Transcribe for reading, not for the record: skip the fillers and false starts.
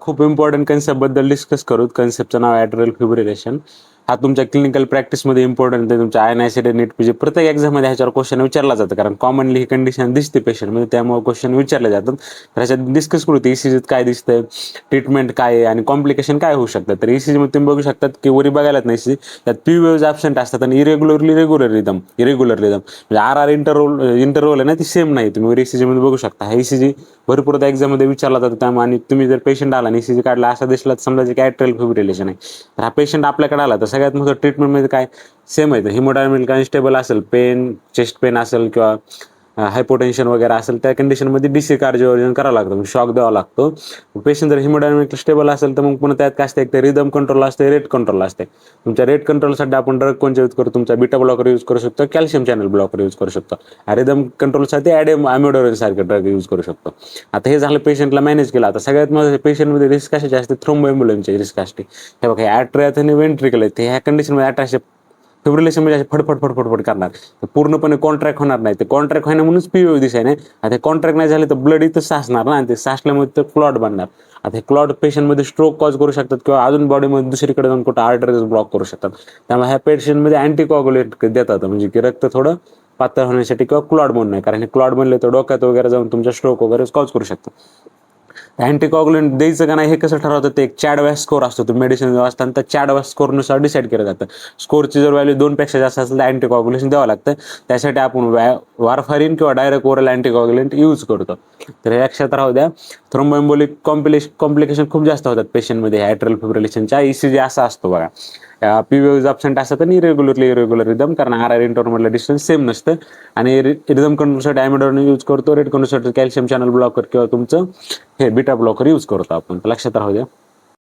खूप important कन्सेप्टबद्दल discuss करू. कन्सेप्टचं नाव atrial fibrillation. हा तुमच्या क्लिनिकल प्रॅक्टिसमध्ये इम्पॉर्टंट आहे. तुमच्या INICET नीट म्हणजे प्रत्येक एक्झाममध्ये ह्याच्यावर क्वेश्चन विचारला जातं, कारण कॉमनली ही कंडिशन दिसते पेशंटमध्ये, त्यामुळे क्वेश्चन विचारले जातात. तर ह्याच्यात डिस्कस करू ECGत काय दिसतंय, ट्रीटमेंट काय आहे आणि कॉम्प्लिकेशन काय होऊ शकतात. तर ECGमध्ये तुम्ही बघू शकतात की वरी बघायलाच नाही ECG, त्यात पी वेव्हज ॲब्सेंट असतात आणि इरेग्युलर रिदम म्हणजे RR इंटरव्हल आहे ना, ती सेम नाही. तुम्ही वर ECGमध्ये बघू शकता. हा ECG भरपूर एक्झाममध्ये विचारला जातो. त्यामुळे आणि तुम्ही जर पेशंट आला आणि ECG काढला असं दिसला तर समजायचं की ॲट्रियल फिब्रिलेशन आहे. तर हा पेशंट आपल्याकडे आला तर सगळ्यात मोठं ट्रीटमेंटमध्ये काय सेम आहे. हिमोडायनॅमिक अनस्टेबल असेल, चेस्ट पेन असेल किंवा हायपोटेन्शन वगैरे असेल, त्या कंडिशनमध्ये DC कार्डिओवर्जन करावं लागतं, शॉक द्यावा लागतो. पेशंट जर हिमोडायनॅमिक स्टेबल असेल तर मग पुन्हा त्यात काय असते, एक तर रिदम कंट्रोल असते, रेट कंट्रोल असते. तुमच्या रेट कंट्रोलसाठी आपण ड्रग कोणते यूज करू, तुमचा बीटा ब्लॉकर यूज करू शकतो, कॅल्शियम चॅनल ब्लॉकर यूज करू शकतो. रिदम कंट्रोलसाठी ॲमिडोरिन सारखे ड्रग यूज करू शकतो. आता हे झालं पेशंटला मॅनेज केलं. आता सगळ्यात महत्त्वाचं पेशंटमध्ये रिस्क कशाची असते, थ्रोम्बोएम्बोलिनची रिस्क असते. हे बघा, ॲट्रियात आणि वेंट्रिकल आहे, ते ह्या कंडिशनमध्ये ॲट्रिया फिब्रिलेशन म्हणजे फडफड करणार, पूर्णपणे कॉन्ट्रॅक्ट होणार नाही. ते कॉन्ट्रॅक्ट होईना म्हणूनच PVO दिसाय नाही. आता कॉन्ट्रॅक्ट नाही झाले तर ब्लड इथं साचणार ना, आणि ते साचल्यामुळे तर क्लॉट बनणार. आता हे क्लॉट पेशंटमध्ये स्ट्रोक कॉज करू शकतात किंवा अजून बॉडीमध्ये दुसरीकडे जाऊन कुठं आर्टरीज ब्लॉक करू शकतात. त्यामुळे ह्या पेशंटमध्ये अँटीकॉग्युलेट देतात, म्हणजे की रक्त थोडं पातळ होण्यासाठी किंवा क्लॉट बनू नये, कारण हे क्लॉट बनले तर डोक्यात वगैरे जाऊन तुमच्या स्ट्रोक वगैरे कॉज करू शकतात. अँटीकॉग्युलेंट द्यायचं का नाही हे कसं ठरवतं, ते एक चॅडवॅस स्कोर असतो. तुम्ही मेडिसिन असताना त्या चॅडवॅस स्कोरनुसार डिसाईड केलं जातं. स्कोरची जर व्हॅल्यू 2 पेक्षा जास्त असेल तर अँटीकॉग्युलेशन द्यावं लागतं. त्यासाठी आपण वारफारिन किंवा डायरेक्ट ओरल अँटीकॉग्युलेंट यूज करतो. तर हे लक्षात राहू द्या. थ्रोम्बोएम्बोलिक कॉम्प्लिकेशन खूप जास्त होतात पेशंटमध्ये ॲट्रियल फिब्रिलेशनच्या. ECG असा असतो बघा, पी वेव्हज ॲब्सेंट असतात आणि इरेग्युलर रिदम, कारण RR इंटरमधलं डिस्टन्स सेम नसतं. आणि रिदम कंट्रोलसाठी ॲमिडोरिन यूज करतो, रेट कंट्रोलसाठी कॅल्शियम चॅनल ब्लॉकर किंवा तुमचं हे बीटा ब्लॉकर यूज करतो आपण. लक्षात राहू द्या.